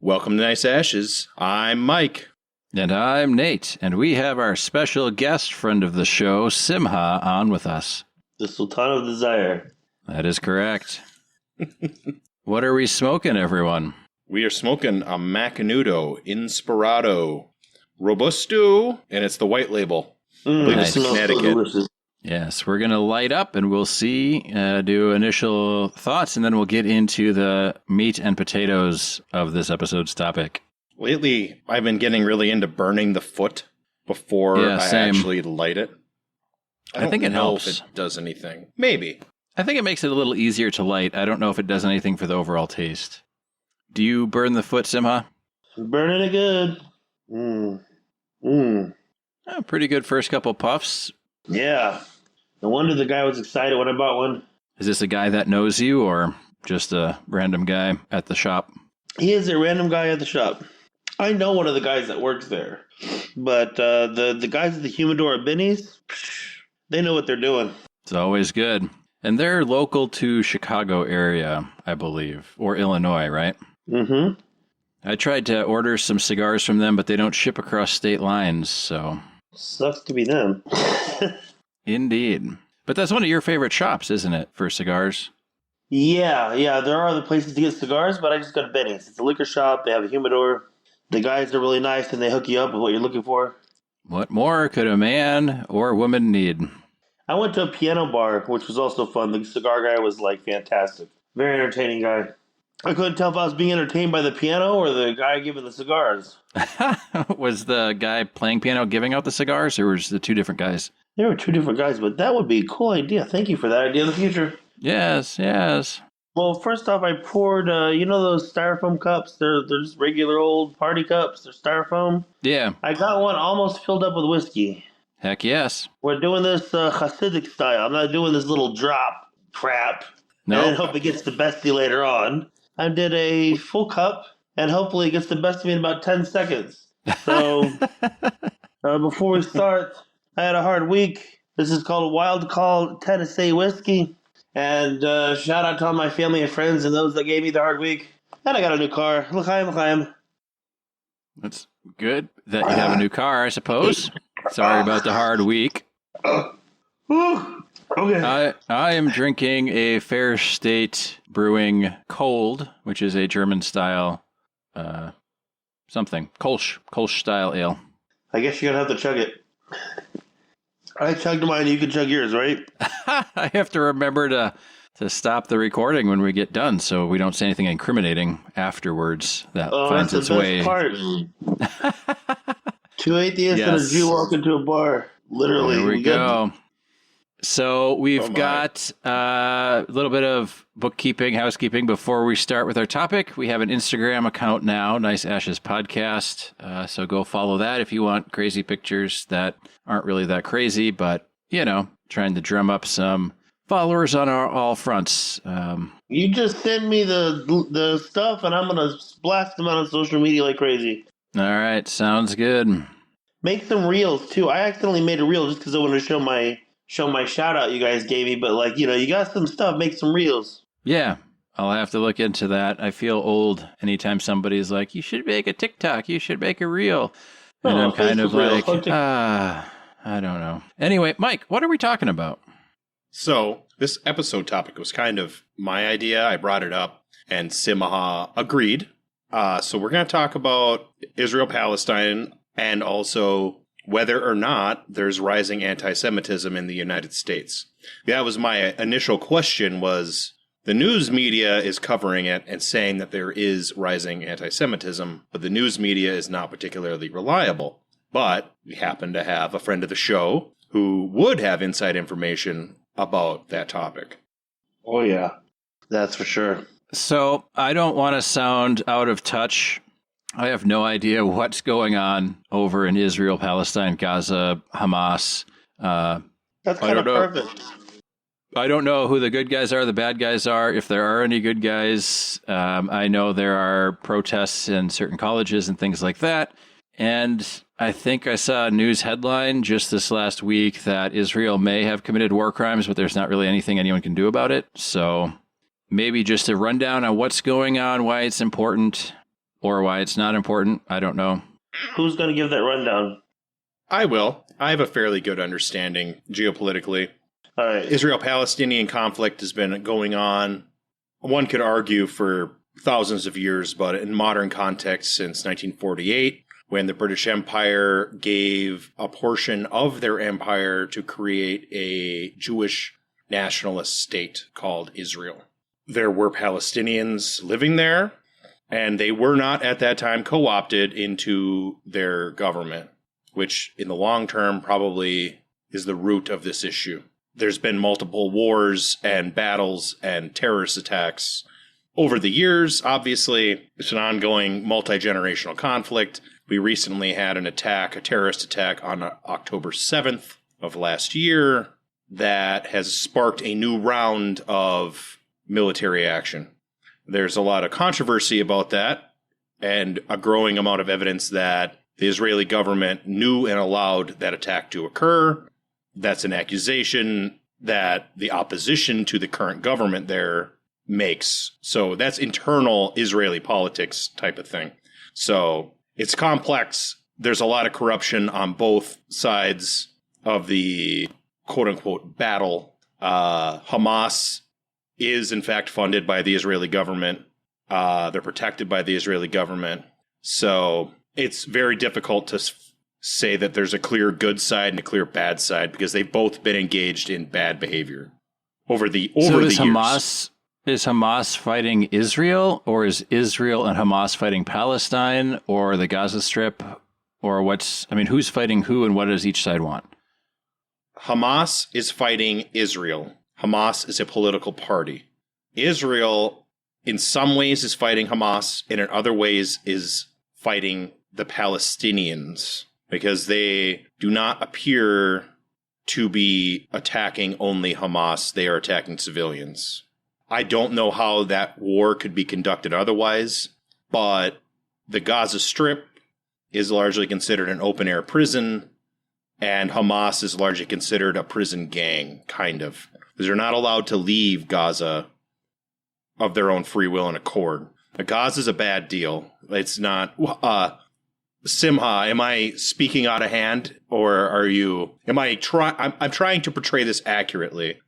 Welcome to Nice Ashes. I'm Mike. And I'm Nate, and we have our special guest friend of the show, Simcha, on with us. The Sultan of Desire. That is correct. What are we smoking, everyone? We are smoking a Macanudo Inspirado Robusto, and it's the white label. Nice. Connecticut. Yes, we're going to light up, and we'll see, do initial thoughts, and then we'll get into the meat and potatoes of this episode's topic. Lately, I've been getting really into burning the foot before I actually light it. I think it helps. If it does anything. Maybe. I think it makes it a little easier to light. I don't know if it does anything for the overall taste. Do you burn the foot, Simcha? Burning it good. Oh, pretty good first couple puffs. Yeah. No wonder the guy was excited when I bought one. Is this a guy that knows you or just a random guy at the shop? He is a random guy at the shop. I know one of the guys that works there. But the guys at the humidor at Benny's, they know what they're doing. It's always good. And they're local to Chicago area, I believe, or Illinois, right? Mm-hmm. I tried to order some cigars from them, but they don't ship across state lines, so... Sucks to be them. Indeed. But that's one of your favorite shops, isn't it, for cigars? Yeah. There are other places to get cigars, but I just go to Benny's. It's a liquor shop. They have a humidor. The guys are really nice, and they hook you up with what you're looking for. What more could a man or woman need? I went to a piano bar, which was also fun. The cigar guy was, fantastic. Very entertaining guy. I couldn't tell if I was being entertained by the piano or the guy giving the cigars. Was the guy playing piano giving out the cigars, or was the two different guys? There were two different guys, but that would be a cool idea. Thank you for that idea in the future. Yes. Well, first off, I poured, those styrofoam cups? They're just regular old party cups. They're styrofoam. Yeah. I got one almost filled up with whiskey. Heck yes. We're doing this Hasidic style. I'm not doing this little drop crap. No. And then hope it gets the bestie later on. I did a full cup, and hopefully it gets the best of me in about 10 seconds. So, before we start, I had a hard week. This is called Wild Call Tennessee Whiskey. And shout out to all my family and friends and those that gave me the hard week. And I got a new car. L'chaim. That's good that you have a new car, I suppose. Sorry about the hard week. Okay. I am drinking a Fair State Brewing Cold, which is a German-style Kolsch-style ale. I guess you're going to have to chug it. I chugged mine, you can chug yours, right? I have to remember to stop the recording when we get done so we don't say anything incriminating afterwards that finds its way. Part. Two atheists and a Jew walk into a bar. Literally. There we go. So we've got a little bit of housekeeping before we start with our topic. We have an Instagram account now, Nice Ashes Podcast. So go follow that if you want crazy pictures that aren't really that crazy, but, trying to drum up some followers on all fronts. You just send me the stuff, and I'm going to blast them out on social media like crazy. All right. Sounds good. Make some reels, too. I accidentally made a reel just because I wanted to show my shout out you guys gave me, but you got some stuff, make some reels. Yeah, I'll have to look into that. I feel old anytime somebody's like, you should make a TikTok, you should make a reel. And I'm kind of like, I don't know. Anyway, Mike, what are we talking about? So this episode topic was kind of my idea. I brought it up and Simcha agreed. So we're going to talk about Israel-Palestine and also whether or not there's rising anti-Semitism in the United States. That was my initial question was, the news media is covering it and saying that there is rising anti-Semitism, but the news media is not particularly reliable. But we happen to have a friend of the show who would have inside information about that topic. Oh, yeah. That's for sure. So I don't want to sound out of touch. I have no idea what's going on over in Israel, Palestine, Gaza, Hamas. That's kind of perfect. I don't know who the good guys are, the bad guys are, if there are any good guys. I know there are protests in certain colleges and things like that. And I think I saw a news headline just this last week that Israel may have committed war crimes, but there's not really anything anyone can do about it. So maybe just a rundown on what's going on, why it's important. or why it's not important. I don't know. Who's going to give that rundown? I will. I have a fairly good understanding geopolitically. All right. Israel-Palestinian conflict has been going on, one could argue, for thousands of years, but in modern context since 1948, when the British Empire gave a portion of their empire to create a Jewish nationalist state called Israel. There were Palestinians living there, and they were not at that time co-opted into their government, which in the long term probably is the root of this issue. There's been multiple wars and battles and terrorist attacks over the years. Obviously, it's an ongoing multi-generational conflict. We recently had a terrorist attack on October 7th of last year that has sparked a new round of military action. There's a lot of controversy about that and a growing amount of evidence that the Israeli government knew and allowed that attack to occur. That's an accusation that the opposition to the current government there makes. So that's internal Israeli politics type of thing. So it's complex. There's a lot of corruption on both sides of the quote-unquote battle. Hamas is, in fact, funded by the Israeli government. They're protected by the Israeli government. So it's very difficult to say that there's a clear good side and a clear bad side because they've both been engaged in bad behavior over the years. Is Hamas fighting Israel, or is Israel and Hamas fighting Palestine or the Gaza Strip, or who's fighting who and what does each side want? Hamas is fighting Israel. Hamas is a political party. Israel, in some ways, is fighting Hamas, and in other ways is fighting the Palestinians, because they do not appear to be attacking only Hamas. They are attacking civilians. I don't know how that war could be conducted otherwise, but the Gaza Strip is largely considered an open-air prison, and Hamas is largely considered a prison gang, kind of. Because they're not allowed to leave Gaza of their own free will and accord. Gaza is a bad deal. It's not... Simcha, am I speaking out of hand, or are you... I'm trying to portray this accurately.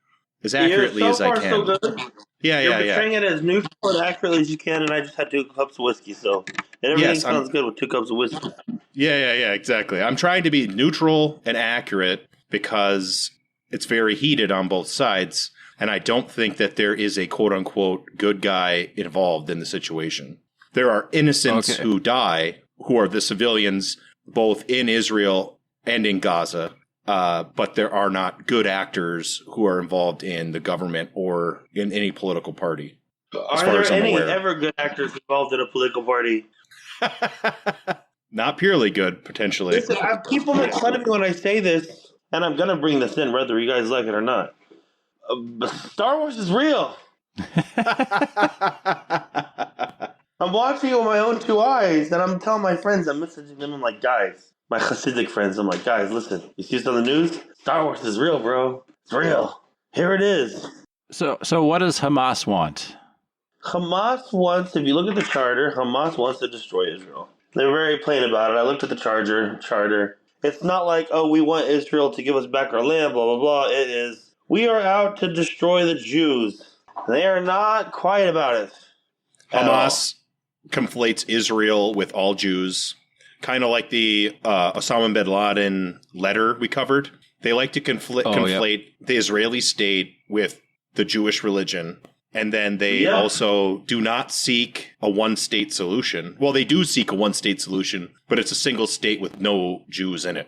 As accurately as I can. So good. You're portraying it as neutral and accurately as you can, and I just had 2 cups of whiskey, so everything sounds good with 2 cups of whiskey. Yeah, exactly. I'm trying to be neutral and accurate because it's very heated on both sides, and I don't think that there is a quote-unquote good guy involved in the situation. There are innocents who die, who are the civilians, both in Israel and in Gaza. But there are not good actors who are involved in the government or in any political party. Are there any ever good actors involved in a political party? Not purely good, potentially. Listen, people make fun of me when I say this, and I'm going to bring this in, whether you guys like it or not. Star Wars is real. I'm watching it with my own 2 eyes, and I'm telling my friends, I'm messaging them, I'm like, guys, my Hasidic friends, I'm like, guys, listen, you see this on the news? Star Wars is real, bro. It's real. Here it is. So what does Hamas want? Hamas wants, if you look at the charter, Hamas wants to destroy Israel. They're very plain about it. I looked at the charter. It's not like, oh, we want Israel to give us back our land, blah, blah, blah. It is, we are out to destroy the Jews. They are not quiet about it. Hamas conflates Israel with all Jews, kind of like the Osama bin Laden letter we covered. They like to conflate the Israeli state with the Jewish religion, and then they also do not seek a one-state solution. Well, they do seek a one-state solution, but it's a single state with no Jews in it,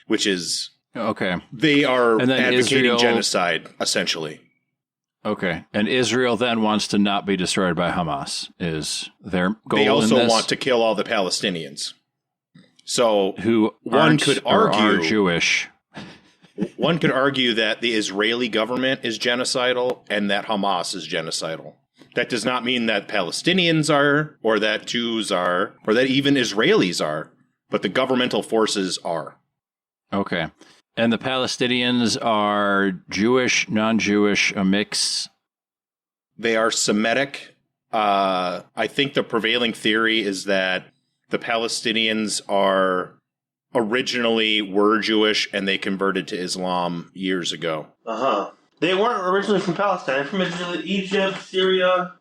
which is... Okay. They are advocating genocide, essentially. Okay. And Israel then wants to not be destroyed by Hamas, is their goal. They also want to kill all the Palestinians. So one could argue are Jewish. One could argue that the Israeli government is genocidal and that Hamas is genocidal. That does not mean that Palestinians are, or that Jews are, or that even Israelis are, but the governmental forces are. Okay. And the Palestinians are Jewish, non-Jewish, a mix? They are Semitic, I think the prevailing theory is that the Palestinians originally were Jewish and they converted to Islam years ago. They weren't originally from Palestine. They're from Egypt, Syria,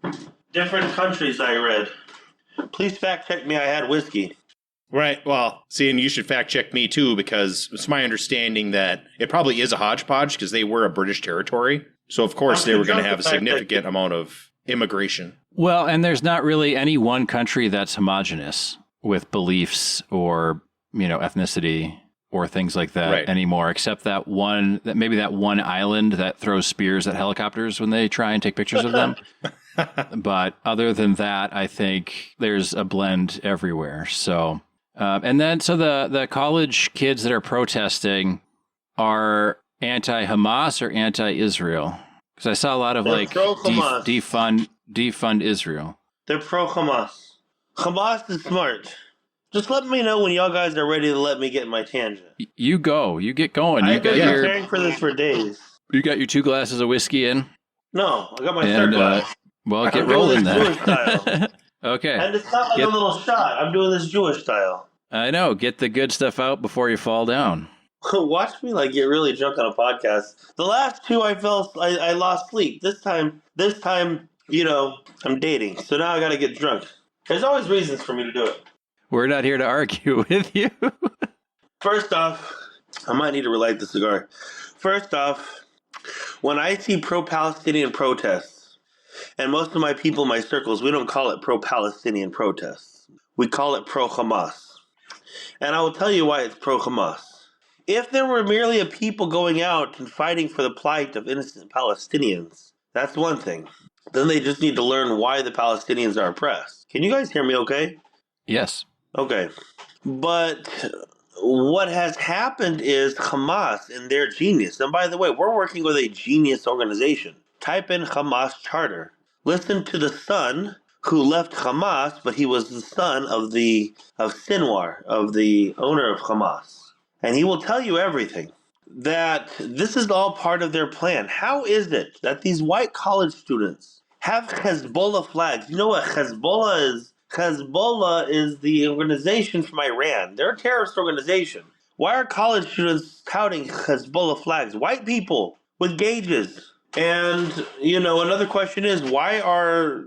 different countries I read. Please fact check me, I had whiskey. Right. Well, see, and you should fact check me too, because it's my understanding that it probably is a hodgepodge because they were a British territory. So, of course, they were going to have a significant amount of immigration. Well, and there's not really any one country that's homogenous with beliefs or, ethnicity or things like that anymore, except that one island that throws spears at helicopters when they try and take pictures of them. But other than that, I think there's a blend everywhere. So, the college kids that are protesting are anti-Hamas or anti-Israel? Because I saw a lot of defund Israel. They're pro-Hamas. Hamas is smart. Just let me know when y'all guys are ready to let me get in my tangent. You go. You get going. I've been preparing for this for days. You got your 2 glasses of whiskey in? No, I got my third glass. Well, get rolling then. Jewish style. Okay. And it's not like a little shot. I'm doing this Jewish style. I know. Get the good stuff out before you fall down. Watch me get really drunk on a podcast. The last 2 I lost sleep. This time, I'm dating. So now I got to get drunk. There's always reasons for me to do it. We're not here to argue with you. First off, I might need to relight the cigar. First off, when I see pro-Palestinian protests, and most of my people in my circles, we don't call it pro-Palestinian protests. We call it pro-Hamas. And I will tell you why it's pro-Hamas. If there were merely a people going out and fighting for the plight of innocent Palestinians, that's one thing. Then they just need to learn why the Palestinians are oppressed. Can you guys hear me okay? Yes. Okay. But what has happened is Hamas and their genius. And by the way, we're working with a genius organization. Type in Hamas charter. Listen to the son who left Hamas, but he was the son of Sinwar, of the owner of Hamas. And he will tell you everything. That this is all part of their plan. How is it that these white college students have Hezbollah flags? You know what Hezbollah is? Hezbollah is the organization from Iran. They're a terrorist organization. Why are college students touting Hezbollah flags? White people with gauges. And, another question is, why are,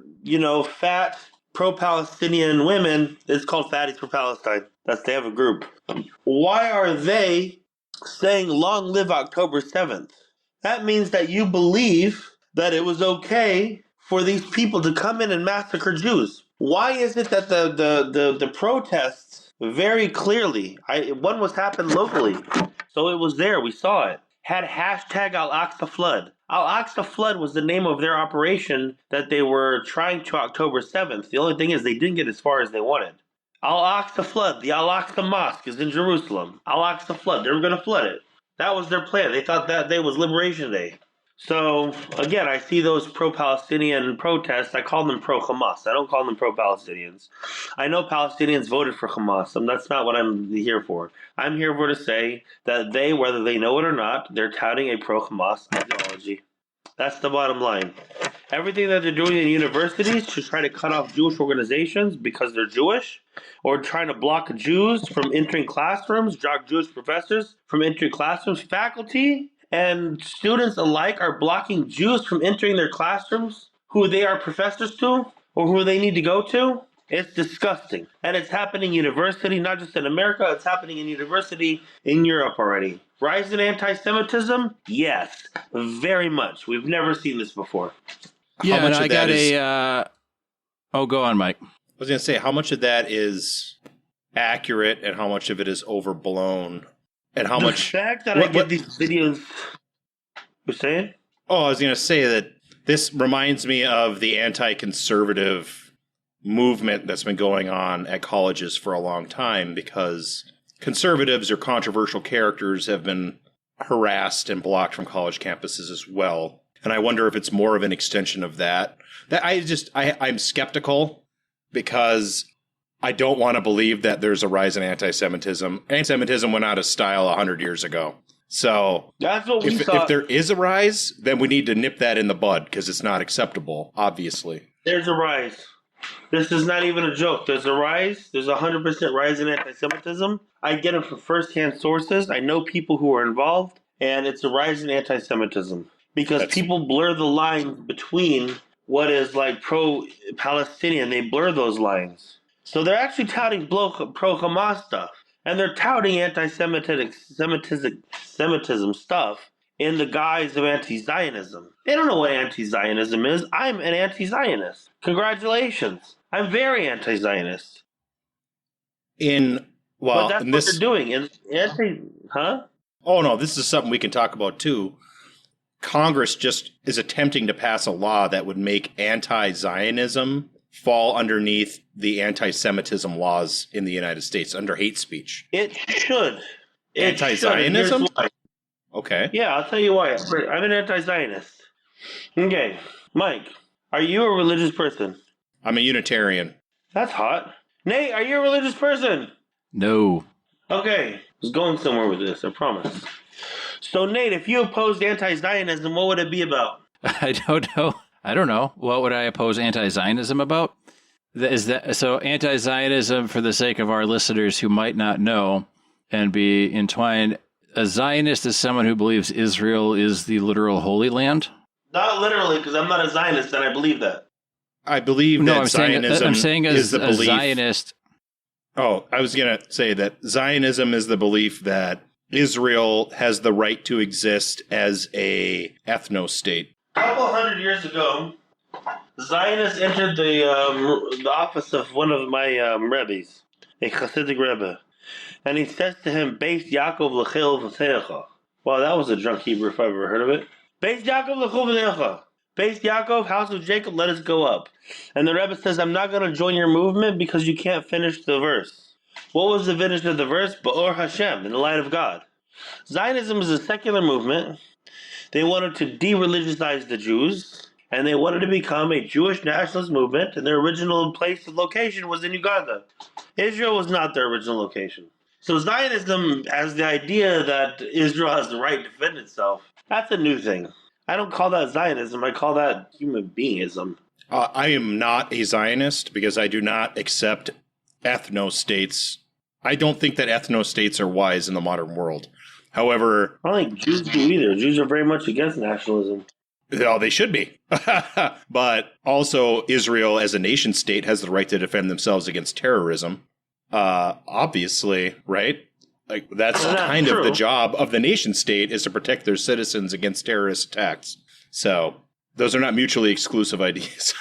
fat pro-Palestinian women, it's called Fatties for Palestine. They have a group. Why are they saying long live October 7th? That means that you believe that it was okay for these people to come in and massacre Jews. Why is it that the protests very clearly, one was happened locally, so it was there, we saw it, had hashtag Al-Aqsa Flood. Al-Aqsa Flood was the name of their operation that they were trying to October 7th. The only thing is they didn't get as far as they wanted. Al-Aqsa Flood, the Al-Aqsa Mosque is in Jerusalem. Al-Aqsa Flood, they were going to flood it. That was their plan. They thought that day was Liberation Day. So, again, I see those pro-Palestinian protests. I call them pro-Hamas. I don't call them pro-Palestinians. I know Palestinians voted for Hamas, and that's not what I'm here for. I'm here for to say that they, whether they know it or not, they're touting a pro-Hamas ideology. That's the bottom line. Everything that they're doing in universities to try to cut off Jewish organizations because they're Jewish, or trying to block Jews from entering classrooms, block Jewish professors from entering classrooms, faculty and students alike are blocking Jews from entering their classrooms, who they are professors to, or who they need to go to. It's disgusting. And it's happening in university, not just in America, it's happening in university in Europe already. Rise in anti-Semitism? Yes, very much. We've never seen this before. Yeah, and I got go on, Mike. I was going to say, how much of that is accurate and how much of it is overblown? And how much... The fact that I get these videos... You're saying? Oh, I was going to say that this reminds me of the anti-conservative movement that's been going on at colleges for a long time, because conservatives or controversial characters have been harassed and blocked from college campuses as well. And I wonder if it's more of an extension of that. I'm skeptical because I don't want to believe that there's a rise in anti-Semitism. Anti-Semitism went out of style 100 years ago. So that's what we saw. If there is a rise, then we need to nip that in the bud because it's not acceptable, obviously. There's a rise. This is not even a joke. There's a rise. There's a 100% rise in anti-Semitism. I get it from first-hand sources. I know people who are involved, and it's a rise in anti-Semitism because people blur the line between what is like pro-Palestinian. They blur those lines. So they're actually touting pro-Hamas stuff, and they're touting Semitism stuff in the guise of anti-Zionism. They don't know what anti-Zionism is. I'm an anti-Zionist. Congratulations. I'm very anti-Zionist. But that's what they're doing. Oh, no, this is something we can talk about, too. Congress just is attempting to pass a law that would make anti-Zionism fall underneath the anti-Semitism laws in the United States, under hate speech. It should. Anti-Zionism? Okay. Yeah, I'll tell you why. I'm an anti-Zionist. Okay. Mike, are you a religious person? I'm a Unitarian. That's hot. Nate, are you a religious person? No. Okay. I was going somewhere with this, I promise. So, Nate, if you opposed anti-Zionism, what would it be about? I don't know. What would I oppose anti-Zionism about? So anti-Zionism, for the sake of our listeners who might not know and be entwined, a Zionist is someone who believes Israel is the literal Holy Land? Not literally, because I'm not a Zionist, and I believe that. I believe that Zionism is the belief. Zionist. Oh, I was going to say that Zionism is the belief that Israel has the right to exist as a ethno-state. A couple hundred years ago, Zionists entered the office of one of my rebbes, a Hasidic rebbe, and he says to him, Beis Yaakov l'chil v'secha. Wow, that was a drunk Hebrew if I've ever heard of it. Beis Yaakov l'chil v'secha. Beis Yaakov, house of Jacob, let us go up. And the rebbe says, I'm not going to join your movement because you can't finish the verse. What was the finish of the verse? Ba'or Hashem, in the light of God. Zionism is a secular movement. They wanted to de-religionize the Jews, and they wanted to become a Jewish nationalist movement, and their original place of location was in Uganda. Israel was not their original location. So Zionism has the idea that Israel has the right to defend itself. That's a new thing. I don't call that Zionism, I call that human beingism. I am not a Zionist because I do not accept ethno-states. I don't think that ethno-states are wise in the modern world. However, I don't think Jews do either. Jews are very much against nationalism. Oh, they should be. But also, Israel as a nation state has the right to defend themselves against terrorism. Obviously, right? Like that's kind of the job of the nation state, is to protect their citizens against terrorist attacks. So those are not mutually exclusive ideas.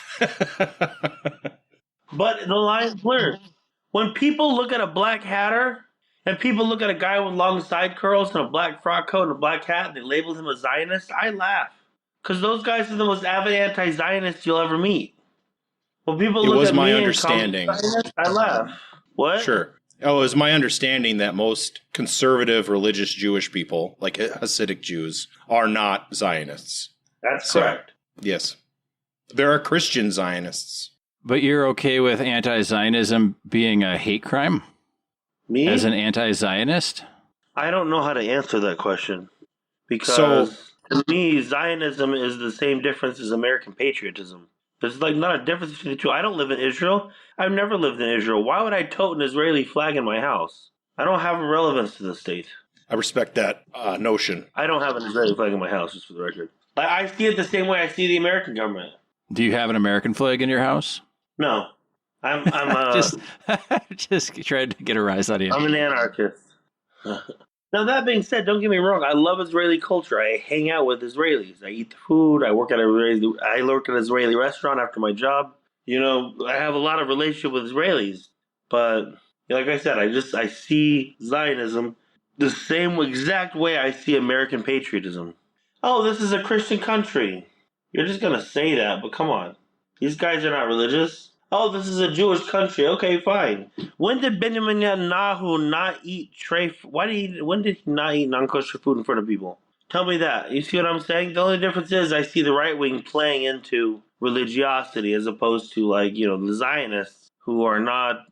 But the line's blurred. When people look at a black hatter, and people look at a guy with long side curls and a black frock coat and a black hat, and they label him a Zionist, I laugh. Because those guys are the most avid anti-Zionists you'll ever meet. When people look at me and call me Zionist, I laugh. What? Sure. Oh, it was my understanding that most conservative religious Jewish people, like Hasidic Jews, are not Zionists. That's correct. Yes. There are Christian Zionists. But you're okay with anti-Zionism being a hate crime? Me? As an anti-Zionist? I don't know how to answer that question. Because to me, Zionism is the same difference as American patriotism. There's like not a difference between the two. I don't live in Israel. I've never lived in Israel. Why would I tote an Israeli flag in my house? I don't have a relevance to the state. I respect that notion. I don't have an Israeli flag in my house, just for the record. Like, I see it the same way I see the American government. Do you have an American flag in your house? No. I'm just trying to get a rise out of you. I'm an anarchist. Now, that being said, don't get me wrong. I love Israeli culture. I hang out with Israelis. I eat the food. I work at an Israeli restaurant after my job. You know, I have a lot of relationship with Israelis. But like I said, I see Zionism the same exact way I see American patriotism. Oh, this is a Christian country. You're just going to say that, but come on. These guys are not religious. Oh, this is a Jewish country. Okay, fine. When did Benjamin Netanyahu not eat when did he not eat non-kosher food in front of people? Tell me that. You see what I'm saying? The only difference is I see the right wing playing into religiosity as opposed to the Zionists who are not,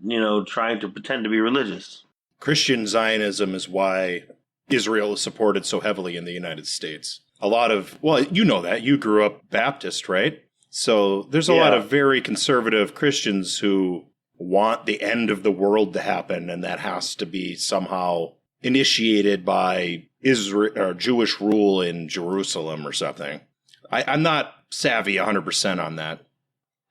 trying to pretend to be religious. Christian Zionism is why Israel is supported so heavily in the United States. A lot of, well, you know that. You grew up Baptist, right? So there's a lot of very conservative Christians who want the end of the world to happen, and that has to be somehow initiated by Israel or Jewish rule in Jerusalem or something. I'm not savvy 100% on that.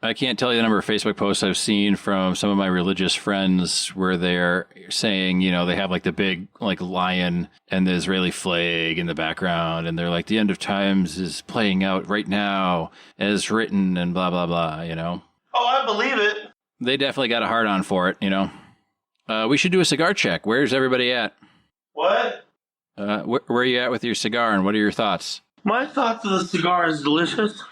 I can't tell you the number of Facebook posts I've seen from some of my religious friends where they're saying, they have like the big like lion and the Israeli flag in the background. And they're like, the end of times is playing out right now as written and blah, blah, blah, Oh, I believe it. They definitely got a hard on for it, We should do a cigar check. Where's everybody at? What? Where are you at with your cigar and what are your thoughts? My thoughts of the cigar is delicious.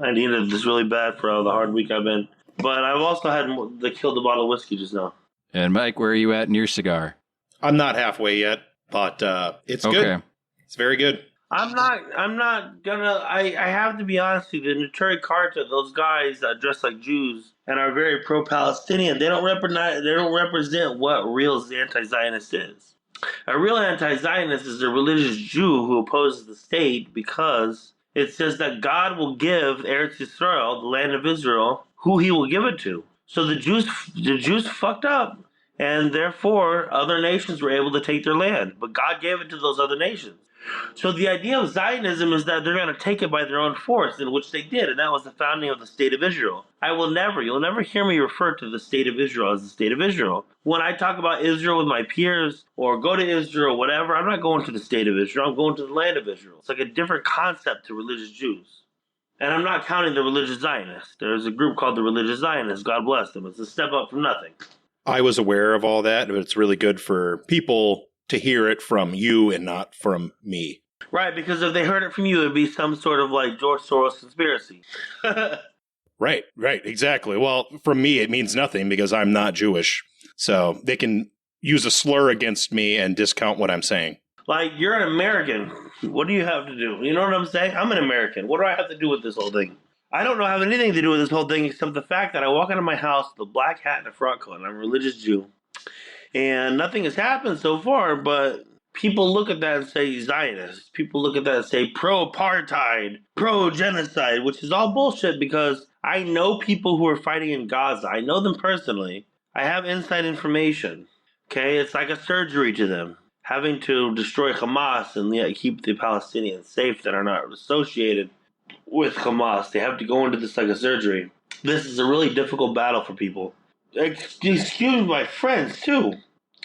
I needed this really bad for the hard week I've been. But I've also had killed a bottle of whiskey just now. And Mike, where are you at in your cigar? I'm not halfway yet, but it's good. It's very good. I'm not gonna. I have to be honest with you. The Neturei Karta, those guys that dress like Jews and are very pro-Palestinian, they don't represent what real anti-Zionist is. A real anti-Zionist is a religious Jew who opposes the state because it says that God will give Eretz Yisrael, the land of Israel, who he will give it to. So the Jews fucked up, and therefore other nations were able to take their land. But God gave it to those other nations. So the idea of Zionism is that they're going to take it by their own force, in which they did, and that was the founding of the State of Israel. You'll never hear me refer to the State of Israel as the State of Israel. When I talk about Israel with my peers, or go to Israel, or whatever, I'm not going to the State of Israel, I'm going to the land of Israel. It's like a different concept to religious Jews. And I'm not counting the religious Zionists. There's a group called the religious Zionists, God bless them. It's a step up from nothing. I was aware of all that, but it's really good for people to hear it from you and not from me. Right, because if they heard it from you, it'd be some sort of like George Soros conspiracy. Right, exactly. Well, from me, it means nothing because I'm not Jewish. So they can use a slur against me and discount what I'm saying. Like, you're an American. What do you have to do? You know what I'm saying? I'm an American. What do I have to do with this whole thing? I don't have anything to do with this whole thing except the fact that I walk into my house with a black hat and a frock coat, and I'm a religious Jew. And nothing has happened so far, but people look at that and say Zionist. People look at that and say pro-apartheid, pro-genocide, which is all bullshit because I know people who are fighting in Gaza. I know them personally. I have inside information. Okay, it's like a surgery to them. Having to destroy Hamas and keep the Palestinians safe that are not associated with Hamas. They have to go into this like a surgery. This is a really difficult battle for people. Excuse my friends, too.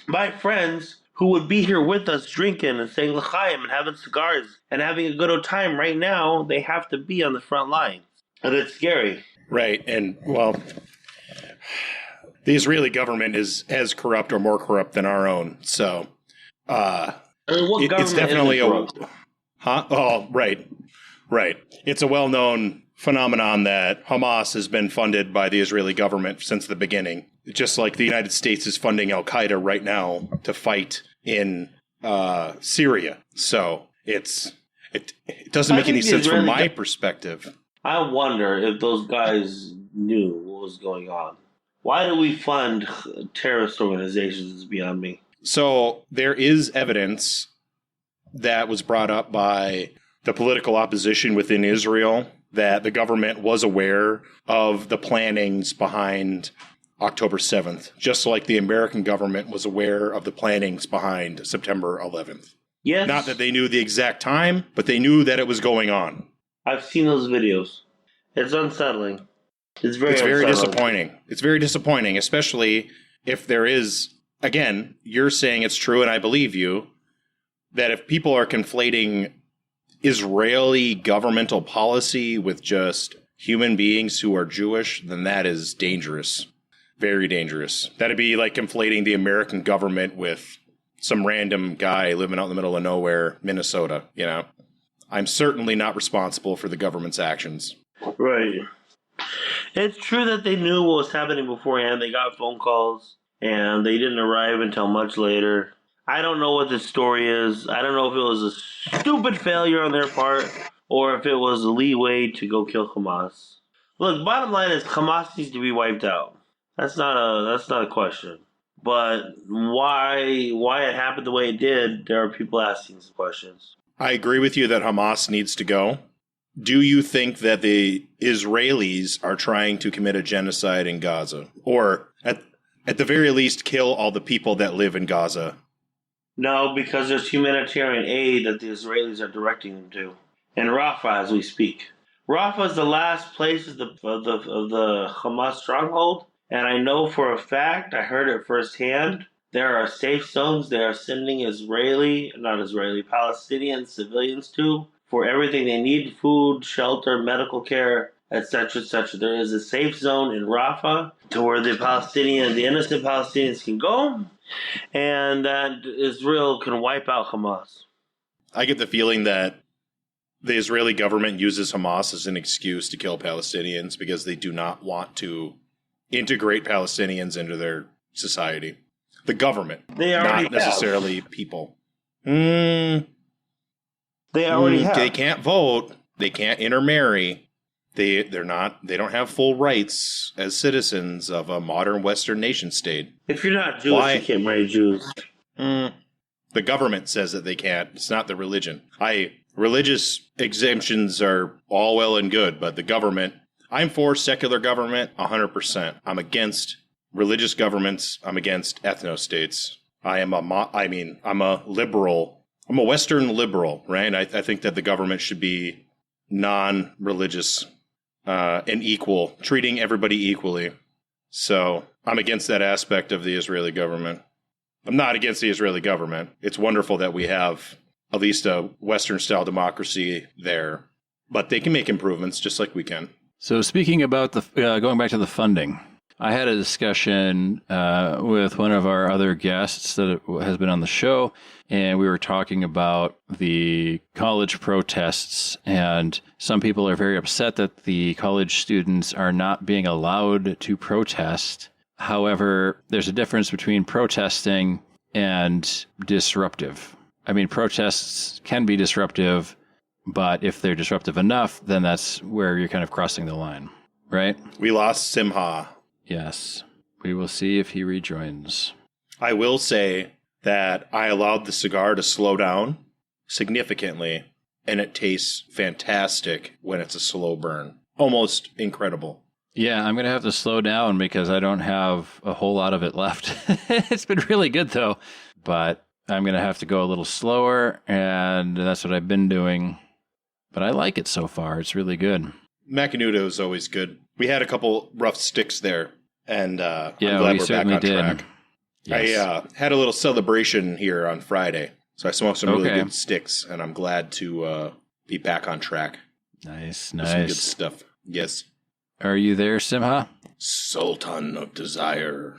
My friends who would be here with us drinking and saying l'chaim and having cigars and having a good old time right now, they have to be on the front lines. And it's scary. Right. And, well, the Israeli government is as corrupt or more corrupt than our own. So, it's definitely Huh? Oh, right. It's a well-known phenomenon that Hamas has been funded by the Israeli government since the beginning. Just like the United States is funding Al-Qaeda right now to fight in Syria. So it doesn't make any sense from my perspective. I wonder if those guys knew what was going on. Why do we fund terrorist organizations is beyond me. So there is evidence that was brought up by the political opposition within Israel that the government was aware of the plannings behind October 7th, just like the American government was aware of the plannings behind September 11th. Yes. Not that they knew the exact time, but they knew that it was going on. I've seen those videos. It's unsettling. It's very disappointing. It's very disappointing, especially if there is, again, you're saying it's true and I believe you, that if people are conflating Israeli governmental policy with just human beings who are Jewish, then that is dangerous. Very dangerous. That'd be like conflating the American government with some random guy living out in the middle of nowhere, Minnesota, I'm certainly not responsible for the government's actions. Right. It's true that they knew what was happening beforehand. They got phone calls, and they didn't arrive until much later. I don't know what the story is. I don't know if it was a stupid failure on their part or if it was a leeway to go kill Hamas. Look, bottom line is Hamas needs to be wiped out. That's not a question. But why it happened the way it did, there are people asking some questions. I agree with you that Hamas needs to go, do you think that the Israelis are trying to commit a genocide in Gaza? Or at the very least, kill all the people that live in Gaza? No, because there's humanitarian aid that the Israelis are directing them to. In Rafah, as we speak. Rafah is the last place of the Hamas stronghold. And I know for a fact, I heard it firsthand, there are safe zones they are sending Palestinian civilians to for everything they need, food, shelter, medical care, etc., etc. There is a safe zone in Rafah to where the innocent Palestinians can go, and that Israel can wipe out Hamas. I get the feeling that the Israeli government uses Hamas as an excuse to kill Palestinians because they do not want to integrate Palestinians into their society. The government, they already not necessarily have. People. They already have. They can't vote. They can't intermarry. They don't have full rights as citizens of a modern Western nation state. If you're not Jewish, you can't marry Jews. The government says that they can't. It's not the religion. Religious exemptions are all well and good, but the government, I'm for secular government 100%. I'm against religious governments. I'm against ethno-states. I'm a liberal. I'm a Western liberal, right? I think that the government should be non-religious and equal, treating everybody equally. So I'm against that aspect of the Israeli government. I'm not against the Israeli government. It's wonderful that we have at least a Western-style democracy there. But they can make improvements just like we can. So speaking about going back to the funding, I had a discussion with one of our other guests that has been on the show, and we were talking about the college protests, and some people are very upset that the college students are not being allowed to protest. However, there's a difference between protesting and disruptive. I mean, protests can be disruptive, but if they're disruptive enough, then that's where you're kind of crossing the line, right? We lost Simcha. Yes. We will see if he rejoins. I will say that I allowed the cigar to slow down significantly, and it tastes fantastic when it's a slow burn. Almost incredible. Yeah, I'm going to have to slow down because I don't have a whole lot of it left. It's been really good, though. But I'm going to have to go a little slower, and that's what I've been doing. But I like it so far. It's really good. Macanudo is always good. We had a couple rough sticks there, and I'm yeah, glad we we're back on did. track. Yes. I had a little celebration here on Friday, so I smoked some really good sticks, and I'm glad to be back on track. Nice. Some good stuff. Yes. Are you there, Simcha? Sultan of Desire.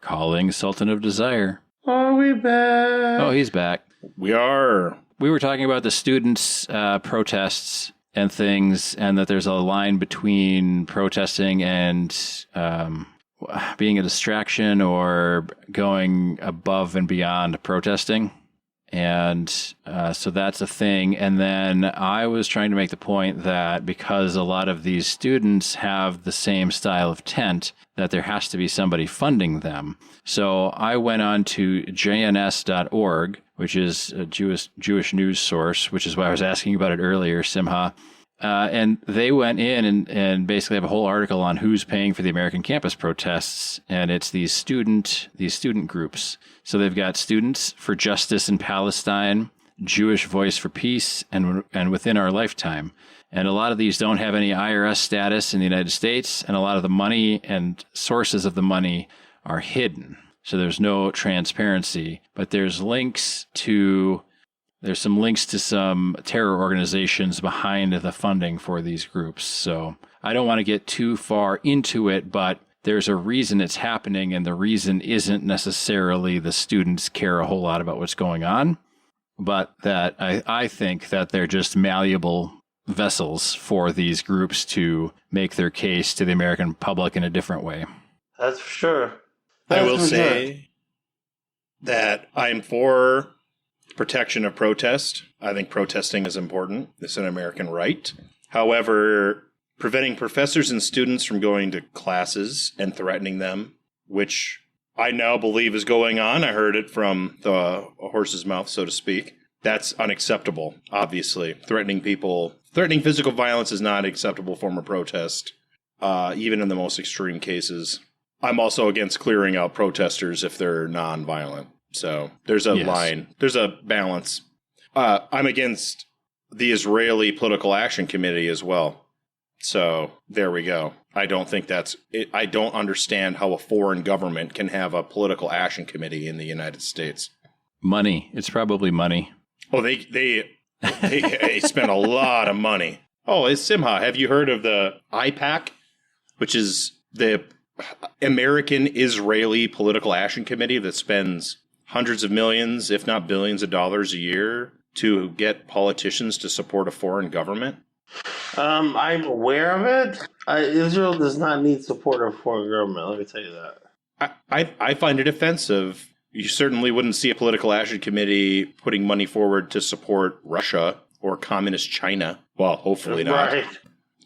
Calling Sultan of Desire. Are we back? Oh, he's back. We are. We were talking about the students' protests and things, and that there's a line between protesting and being a distraction or going above and beyond protesting. And so that's a thing. And then I was trying to make the point that because a lot of these students have the same style of tent, that there has to be somebody funding them. So I went on to jns.org, which is a Jewish news source, which is why I was asking about it earlier, Simcha. And they went in and basically have a whole article on who's paying for the American campus protests. And it's these student groups. So they've got Students for Justice in Palestine, Jewish Voice for Peace, and Within Our Lifetime. And a lot of these don't have any IRS status in the United States, and a lot of the money and sources of the money are hidden. So there's no transparency. But there's some links to some terror organizations behind the funding for these groups. So I don't want to get too far into it, but there's a reason it's happening, and the reason isn't necessarily the students care a whole lot about what's going on, but that I think that they're just malleable vessels for these groups to make their case to the American public in a different way. That's for sure. I will say that I'm for protection of protest. I think protesting is important. It's an American right. However, preventing professors and students from going to classes and threatening them, which I now believe is going on. I heard it from the horse's mouth, so to speak. That's unacceptable, obviously. Threatening physical violence is not an acceptable form of protest, even in the most extreme cases. I'm also against clearing out protesters if they're non-violent. So there's a line. There's a balance. I'm against the Israeli Political Action Committee as well. So there we go. I don't think that's it. I don't understand how a foreign government can have a political action committee in the United States. Money. It's probably money. Oh, they spend a lot of money. Oh, Simcha, have you heard of the IPAC, which is the American Israeli Political Action Committee that spends hundreds of millions, if not billions of dollars a year to get politicians to support a foreign government? I'm aware of it. Israel does not need support of foreign government. Let me tell you that. I find it offensive. You certainly wouldn't see a political action committee putting money forward to support Russia or communist China. Well, hopefully not. Right.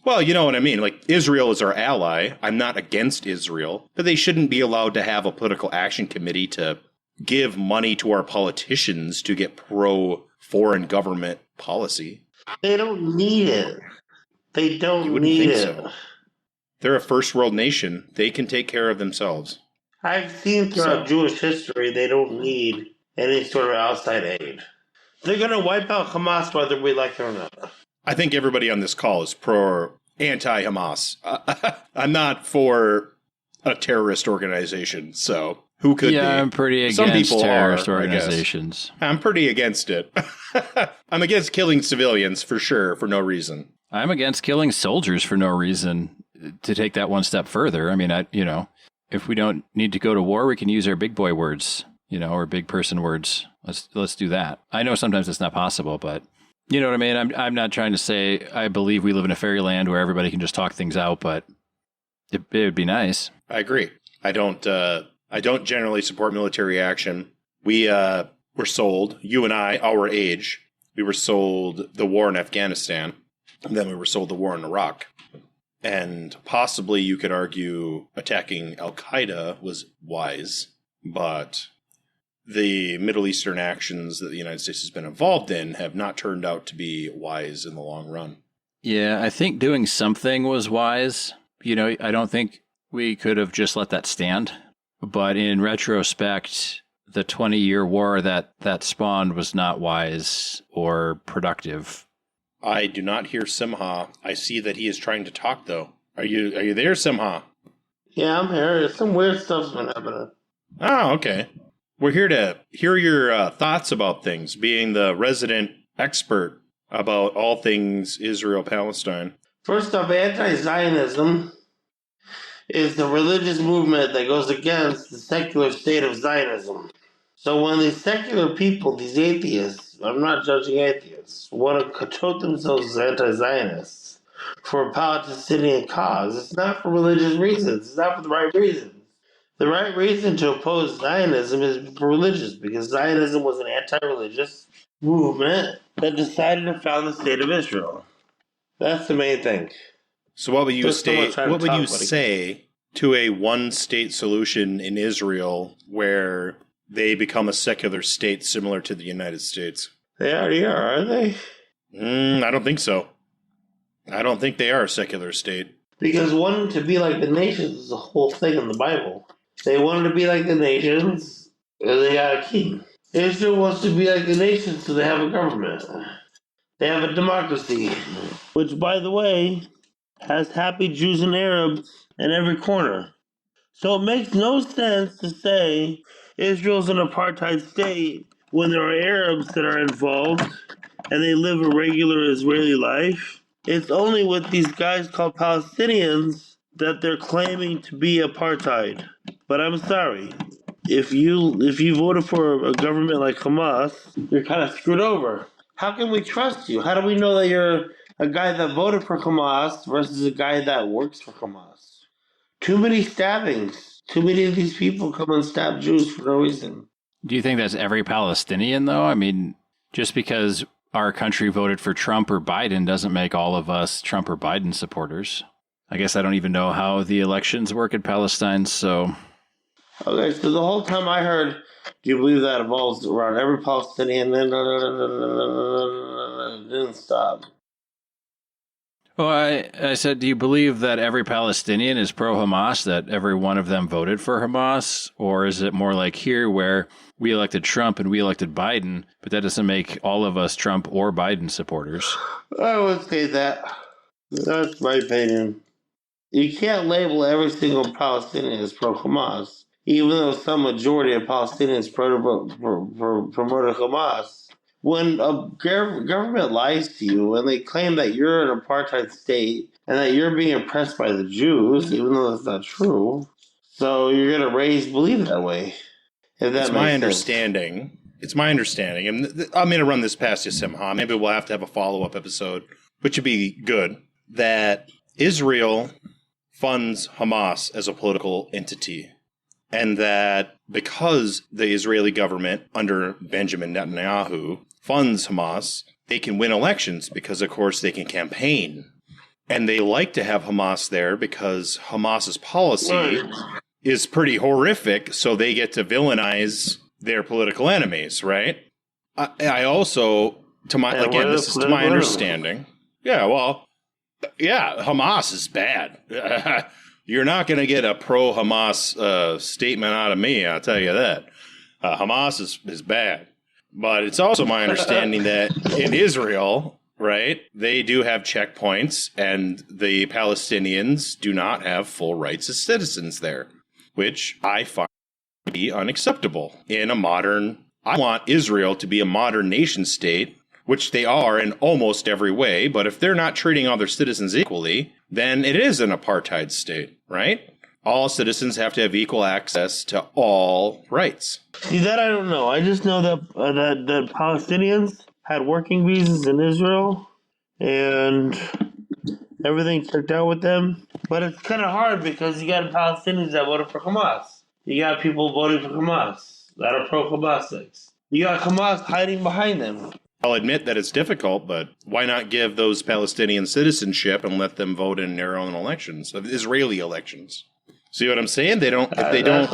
Well, you know what I mean. Like, Israel is our ally. I'm not against Israel, but they shouldn't be allowed to have a political action committee to give money to our politicians to get pro-foreign government policy. They don't need it. They don't You wouldn't need think it. so. They're a first world nation. They can take care of themselves. I've seen throughout Jewish history they don't need any sort of outside aid. They're going to wipe out Hamas whether we like it or not. I think everybody on this call is anti-Hamas. I'm not for a terrorist organization, so who could be? Yeah, I'm pretty Some against people terrorist are, I guess. organizations. I'm pretty against it. I'm against killing civilians, for sure, for no reason. I'm against killing soldiers for no reason. To take that one step further, I mean, if we don't need to go to war, we can use our big boy words, or big person words. Let's do that. I know sometimes it's not possible, but you know what I mean? I'm not trying to say I believe we live in a fairyland where everybody can just talk things out, but it would be nice. I agree. I don't generally support military action. We were sold, you and I, our age, we were sold the war in Afghanistan, and then we were sold the war in Iraq. And possibly you could argue attacking Al-Qaeda was wise, but the Middle Eastern actions that the United States has been involved in have not turned out to be wise in the long run. Yeah, I think doing something was wise. I don't think we could have just let that stand. But in retrospect, the 20-year war that spawned was not wise or productive. I do not hear Simcha. I see that he is trying to talk, though. Are you there, Simcha? Yeah, I'm here. Some weird stuff's been happening. Oh, okay. We're here to hear your thoughts about things, being the resident expert about all things Israel-Palestine. First off, anti-Zionism is the religious movement that goes against the secular state of Zionism. So when these secular people, these atheists, I'm not judging atheists, want to control themselves as anti-Zionists for a Palestinian cause, it's not for religious reasons. It's not for the right reasons. The right reason to oppose Zionism is religious, because Zionism was an anti-religious movement that decided to found the state of Israel. That's the main thing. So what would you say to a one-state solution in Israel where they become a secular state similar to the United States? They already are, aren't they? I don't think so. I don't think they are a secular state. Because wanting to be like the nations is a whole thing in the Bible. They wanted to be like the nations, and they got a king. Israel wants to be like the nations, so they have a government. They have a democracy, which, by the way, has happy Jews and Arabs in every corner. So it makes no sense to say Israel's an apartheid state when there are Arabs that are involved and they live a regular Israeli life. It's only with these guys called Palestinians that they're claiming to be apartheid. But I'm sorry, if you voted for a government like Hamas, you're kind of screwed over. How can we trust you? How do we know that you're a guy that voted for Hamas versus a guy that works for Hamas? Too many stabbings. Too many of these people come and stab Jews for no reason. Do you think that's every Palestinian, though? I mean, just because our country voted for Trump or Biden doesn't make all of us Trump or Biden supporters. I guess I don't even know how the elections work in Palestine, so... Okay, so the whole time I heard, do you believe that evolves around every Palestinian? Then didn't stop. Well, I said, do you believe that every Palestinian is pro-Hamas, that every one of them voted for Hamas? Or is it more like here where we elected Trump and we elected Biden, but that doesn't make all of us Trump or Biden supporters? I would say that. That's my opinion. You can't label every single Palestinian as pro-Hamas, even though some majority of Palestinians promoted Hamas. When a government lies to you and they claim that you're an apartheid state and that you're being oppressed by the Jews, even though that's not true, so you're going to believe that way. If that It's makes my sense. understanding. It's my understanding, and I'm going to run this past you, Simcha. Maybe we'll have to have a follow-up episode, which would be good, that Israel funds Hamas as a political entity, and that because the Israeli government under Benjamin Netanyahu funds Hamas, they can win elections because, of course, they can campaign. And they like to have Hamas there because Hamas's policy is pretty horrific, so they get to villainize their political enemies, right? I also, this is to my understanding. Yeah, well, yeah, Hamas is bad. You're not going to get a pro-Hamas statement out of me, I'll tell you that. Hamas is bad. But it's also my understanding that in Israel, right, they do have checkpoints, and the Palestinians do not have full rights as citizens there, which I find to be unacceptable in a modern... I want Israel to be a modern nation state, which they are in almost every way, but if they're not treating other citizens equally, then it is an apartheid state, right? All citizens have to have equal access to all rights. See, that I don't know. I just know that that Palestinians had working visas in Israel, and everything checked out with them. But it's kind of hard because you got Palestinians that voted for Hamas. You got people voting for Hamas that are pro-Hamasics. You got Hamas hiding behind them. I'll admit that it's difficult, but why not give those Palestinian citizenship and let them vote in their own elections, Israeli elections? See what I'm saying? They don't. If they don't.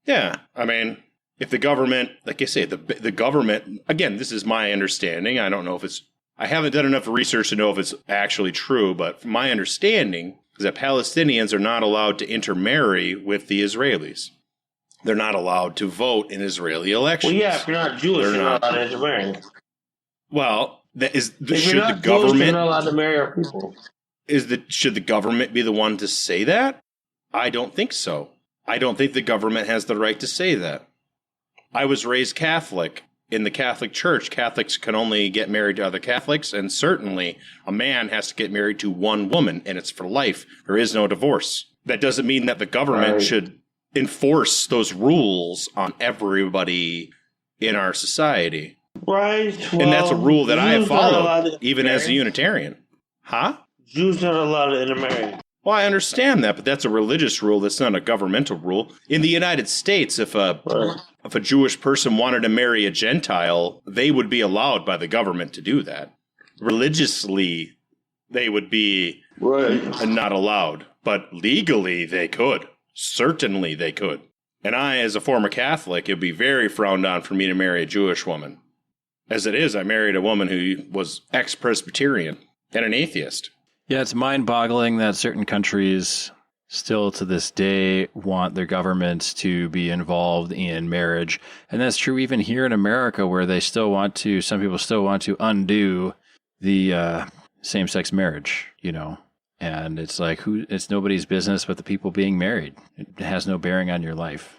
Yeah, I mean, if the government, like I say, the government. Again, this is my understanding. I don't know if it's. I haven't done enough research to know if it's actually true, but from my understanding is that Palestinians are not allowed to intermarry with the Israelis. They're not allowed to vote in Israeli elections. Well, yeah, if you're not Jewish, you're not allowed to intermarry. Well, that is. Should the government? You're not allowed to marry our people. Should the government be the one to say that? I don't think so. I don't think the government has the right to say that. I was raised Catholic. In the Catholic Church, Catholics can only get married to other Catholics, and certainly a man has to get married to one woman, and it's for life. There is no divorce. That doesn't mean that the government should enforce those rules on everybody in our society. Right. Well, and that's a rule that I have followed, even as a Unitarian. Huh? Jews aren't allowed to intermarry. Well, I understand that, but that's a religious rule. That's not a governmental rule. In the United States, if a Jewish person wanted to marry a Gentile, they would be allowed by the government to do that. Religiously, they would be not allowed, but legally they could. Certainly they could. And I, as a former Catholic, it would be very frowned on for me to marry a Jewish woman. As it is, I married a woman who was ex-Presbyterian and an atheist. Yeah, it's mind-boggling that certain countries still to this day want their governments to be involved in marriage. And that's true even here in America, where they still want to, some people still want to undo the same-sex marriage, you know. And it's like, it's nobody's business but the people being married. It has no bearing on your life.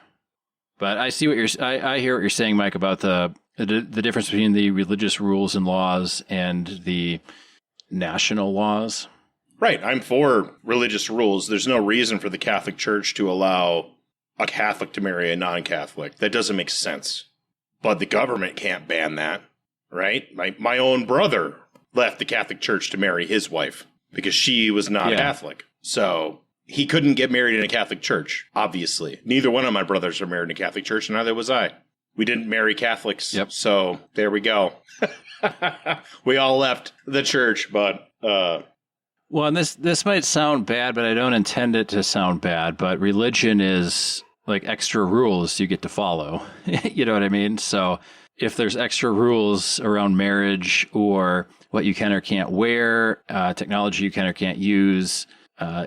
But I see I hear what you're saying, Mike, about the difference between the religious rules and laws and the national laws. Right. I'm for religious rules. There's no reason for the Catholic Church to allow a Catholic to marry a non-Catholic. That doesn't make sense. But the government can't ban that, right? My own brother left the Catholic Church to marry his wife because she was not Catholic. So he couldn't get married in a Catholic church, obviously. Neither one of my brothers are married in a Catholic church, and neither was I. We didn't marry Catholics. Yep. So there we go. We all left the church, but... Well, and this might sound bad, but I don't intend it to sound bad. But religion is like extra rules you get to follow. You know what I mean? So if there's extra rules around marriage or what you can or can't wear, technology you can or can't use,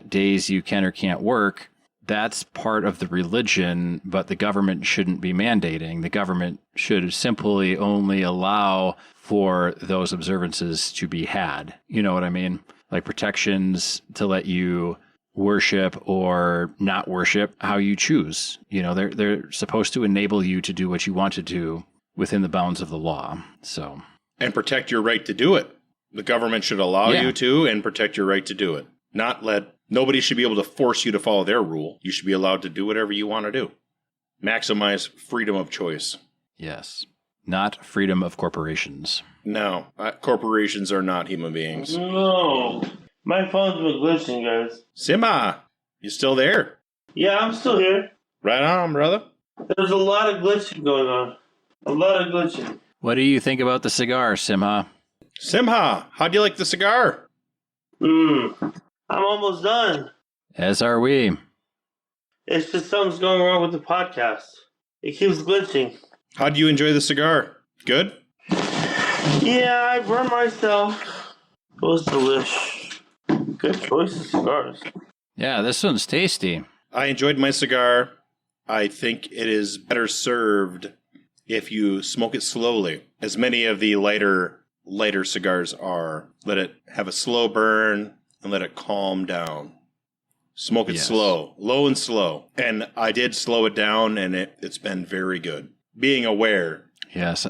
days you can or can't work, that's part of the religion, but the government shouldn't be mandating. The government should simply only allow for those observances to be had. You know what I mean? Like protections to let you worship or not worship how you choose. You know, they're supposed to enable you to do what you want to do within the bounds of the law. So, and protect your right to do it. The government should allow you to and protect your right to do it. Nobody should be able to force you to follow their rule. You should be allowed to do whatever you want to do. Maximize freedom of choice. Yes. Not freedom of corporations. No, corporations are not human beings. No. My phone's been glitching, guys. Simcha, you still there? Yeah, I'm still here. Right on, brother. There's a lot of glitching going on. A lot of glitching. What do you think about the cigar, Simcha? Simcha, how'd you like the cigar? I'm almost done. As are we. It's just something's going wrong with the podcast. It keeps glitching. How'd you enjoy the cigar? Good? Yeah, I burned myself. It was delish. Good choice of cigars. Yeah, this one's tasty. I enjoyed my cigar. I think it is better served if you smoke it slowly, as many of the lighter cigars are. Let it have a slow burn and let it calm down. Smoke it slow, low and slow. And I did slow it down, and it's been very good. Being aware. Yes.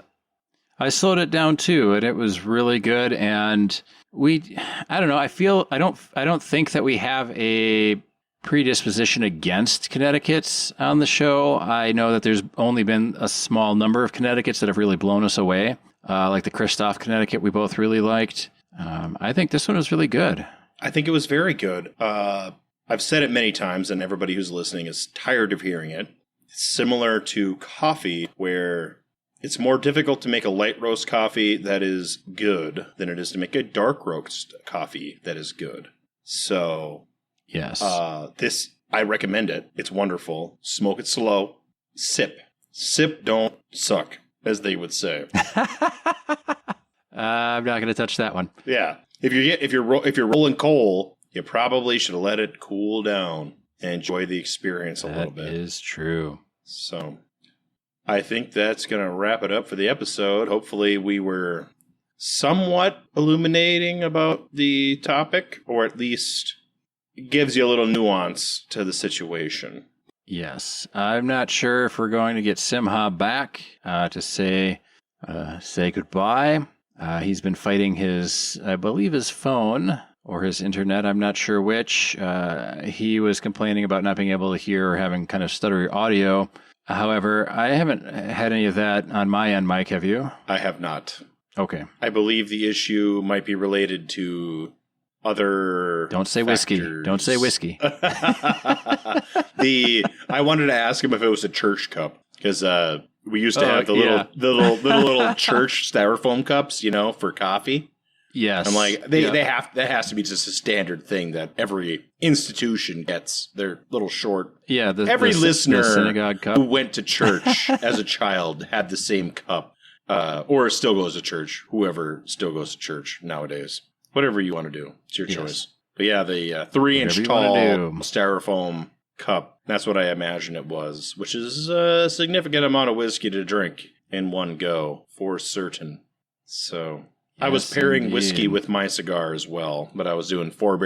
I slowed it down too, and it was really good. And I don't know, I don't think that we have a predisposition against Connecticut's on the show. I know that there's only been a small number of Connecticut's that have really blown us away. Like the Christoph Connecticut we both really liked. I think this one was really good. I think it was very good. I've said it many times, and everybody who's listening is tired of hearing it. It's similar to coffee, where it's more difficult to make a light roast coffee that is good than it is to make a dark roast coffee that is good. So, yes, I recommend it. It's wonderful. Smoke it slow. Sip, don't suck, as they would say. I'm not going to touch that one. Yeah. If you're rolling coal, you probably should let it cool down and enjoy the experience a little bit. That is true. So, I think that's going to wrap it up for the episode. Hopefully, we were somewhat illuminating about the topic, or at least gives you a little nuance to the situation. Yes. I'm not sure if we're going to get Simcha back to say goodbye. He's been fighting his phone or his internet. I'm not sure which. He was complaining about not being able to hear or having kind of stuttery audio. However, I haven't had any of that on my end, Mike. Have you? I have not. Okay. I believe the issue might be related to other Don't say whiskey. factors. Don't say whiskey. I wanted to ask him if it was a church cup, because we used to have the little church styrofoam cups, for coffee. Yes. I'm like, that has to be just a standard thing that every institution gets. Their little short. Yeah. Every listener synagogue cup. who went to church as a child had the same cup, or still goes to church. Whoever still goes to church nowadays, whatever you want to do, it's your choice. But yeah, the 3-inch tall styrofoam cup. That's what I imagine it was, which is a significant amount of whiskey to drink in one go, for certain. So I was pairing whiskey with my cigar as well, but I was doing Four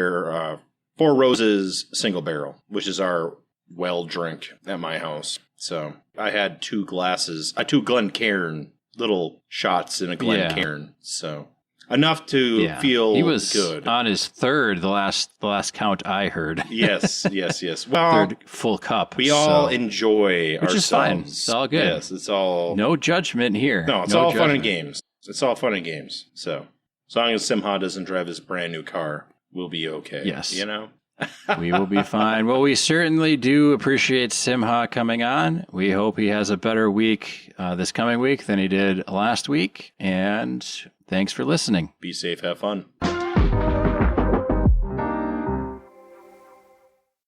Roses single barrel, which is our well drink at my house. So I had 2 Glencairn, little shots in a Glencairn. So enough to feel good. He was on his third, the last count I heard. Yes. Well, third full cup. We all enjoy ourselves. Which is fine. It's all good. Yes, it's all... No judgment here. No, it's all fun and games. It's all fun and games. So, as long as Simcha doesn't drive his brand new car, we'll be okay. Yes. We will be fine. Well, we certainly do appreciate Simcha coming on. We hope he has a better week this coming week than he did last week. And thanks for listening. Be safe. Have fun.